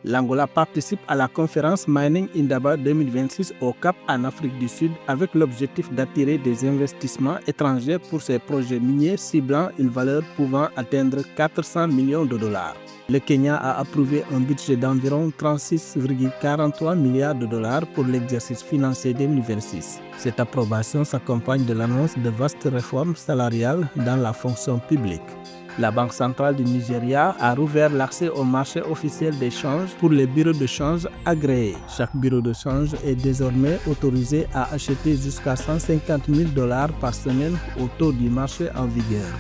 L'Angola participe à la conférence Mining Indaba 2026 au Cap en Afrique du Sud avec l'objectif d'attirer des investissements étrangers pour ses projets miniers ciblant une valeur pouvant atteindre 400 millions de dollars. Le Kenya a approuvé un budget d'environ 36,43 milliards de dollars pour l'exercice financier 2026. Cette approbation s'accompagne de l'annonce de vastes réformes salariales dans la fonction publique. La Banque centrale du Nigeria a rouvert l'accès au marché officiel des changes pour les bureaux de change agréés. Chaque bureau de change est désormais autorisé à acheter jusqu'à 150 000 dollars par semaine au taux du marché en vigueur.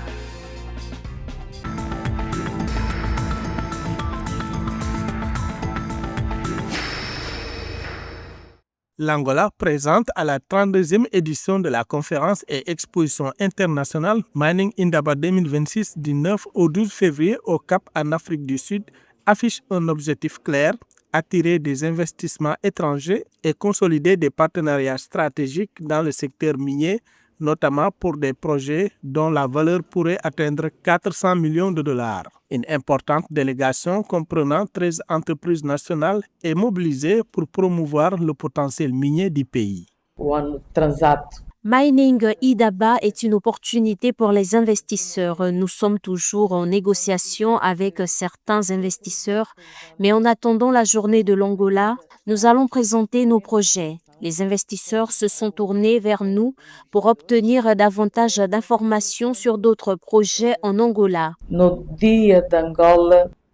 L'Angola présente à la 32e édition de la conférence et exposition internationale Mining Indaba 2026 du 9 au 12 février au Cap en Afrique du Sud affiche un objectif clair, attirer des investissements étrangers et consolider des partenariats stratégiques dans le secteur minier, notamment pour des projets dont la valeur pourrait atteindre 400 millions de dollars. Une importante délégation comprenant 13 entreprises nationales est mobilisée pour promouvoir le potentiel minier du pays. Mining Indaba est une opportunité pour les investisseurs. Nous sommes toujours en négociation avec certains investisseurs, mais en attendant la journée de l'Angola, nous allons présenter nos projets. Les investisseurs se sont tournés vers nous pour obtenir davantage d'informations sur d'autres projets en Angola.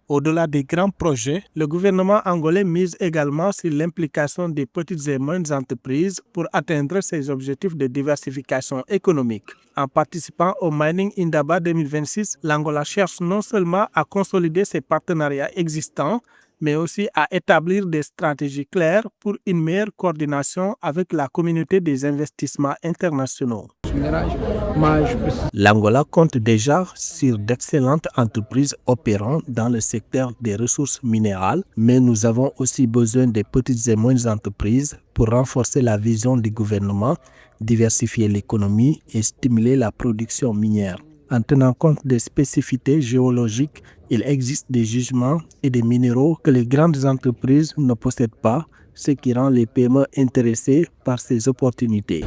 Au-delà des grands projets, le gouvernement angolais mise également sur l'implication des petites et moyennes entreprises pour atteindre ses objectifs de diversification économique. En participant au Mining Indaba 2026, l'Angola cherche non seulement à consolider ses partenariats existants, mais aussi à établir des stratégies claires pour une meilleure coordination avec la communauté des investissements internationaux. L'Angola compte déjà sur d'excellentes entreprises opérant dans le secteur des ressources minérales, mais nous avons aussi besoin des petites et moyennes entreprises pour renforcer la vision du gouvernement, diversifier l'économie et stimuler la production minière. En tenant compte des spécificités géologiques, il existe des gisements et des minéraux que les grandes entreprises ne possèdent pas, ce qui rend les PME intéressés par ces opportunités.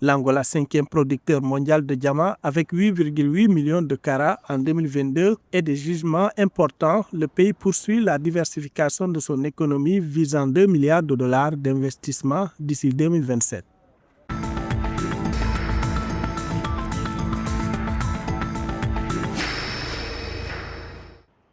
L'Angola, 5e producteur mondial de diamants avec 8,8 millions de carats en 2022 et des gisements importants, le pays poursuit la diversification de son économie visant 2 milliards de dollars d'investissement d'ici 2027.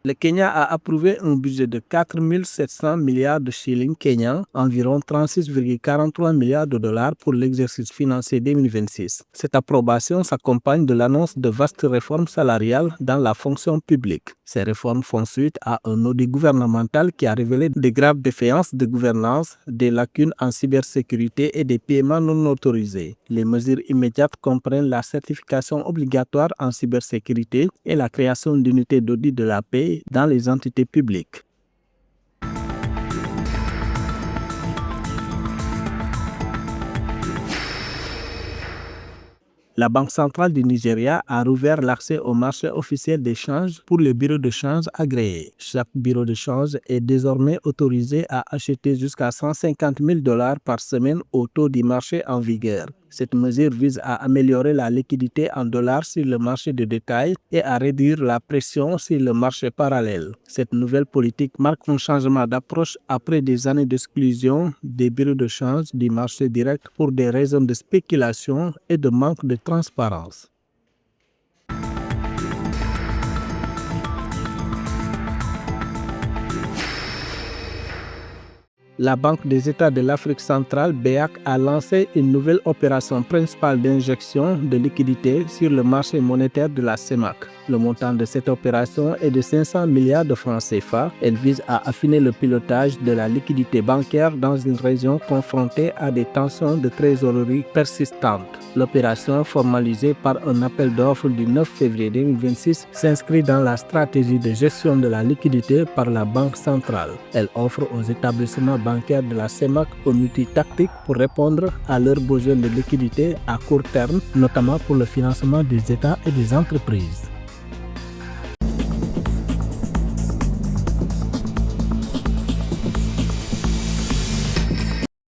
Le Kenya a approuvé un budget de 4 700 milliards de shillings kenyans, environ 36,43 milliards de dollars pour l'exercice financier 2026. Cette approbation s'accompagne de l'annonce de vastes réformes salariales dans la fonction publique. Ces réformes font suite à un audit gouvernemental qui a révélé de graves défaillances de gouvernance, des lacunes en cybersécurité et des paiements non autorisés. Les mesures immédiates comprennent la certification obligatoire en cybersécurité et la création d'unités d'audit de la paix dans les entités publiques. La Banque centrale du Nigeria a rouvert l'accès au marché officiel des changes pour les bureaux de change agréés. Chaque bureau de change est désormais autorisé à acheter jusqu'à 150 000 dollars par semaine au taux du marché en vigueur. Cette mesure vise à améliorer la liquidité en dollars sur le marché de détail et à réduire la pression sur le marché parallèle. Cette nouvelle politique marque un changement d'approche après des années d'exclusion des bureaux de change du marché direct pour des raisons de spéculation et de manque de transparence. La Banque des États de l'Afrique centrale, BEAC, a lancé une nouvelle opération principale d'injection de liquidités sur le marché monétaire de la CEMAC. Le montant de cette opération est de 500 milliards de francs CFA. Elle vise à affiner le pilotage de la liquidité bancaire dans une région confrontée à des tensions de trésorerie persistantes. L'opération, formalisée par un appel d'offres du 9 février 2026, s'inscrit dans la stratégie de gestion de la liquidité par la Banque centrale. Elle offre aux établissements bancaires de la CEMAC un outil tactique pour répondre à leurs besoins de liquidité à court terme, notamment pour le financement des États et des entreprises.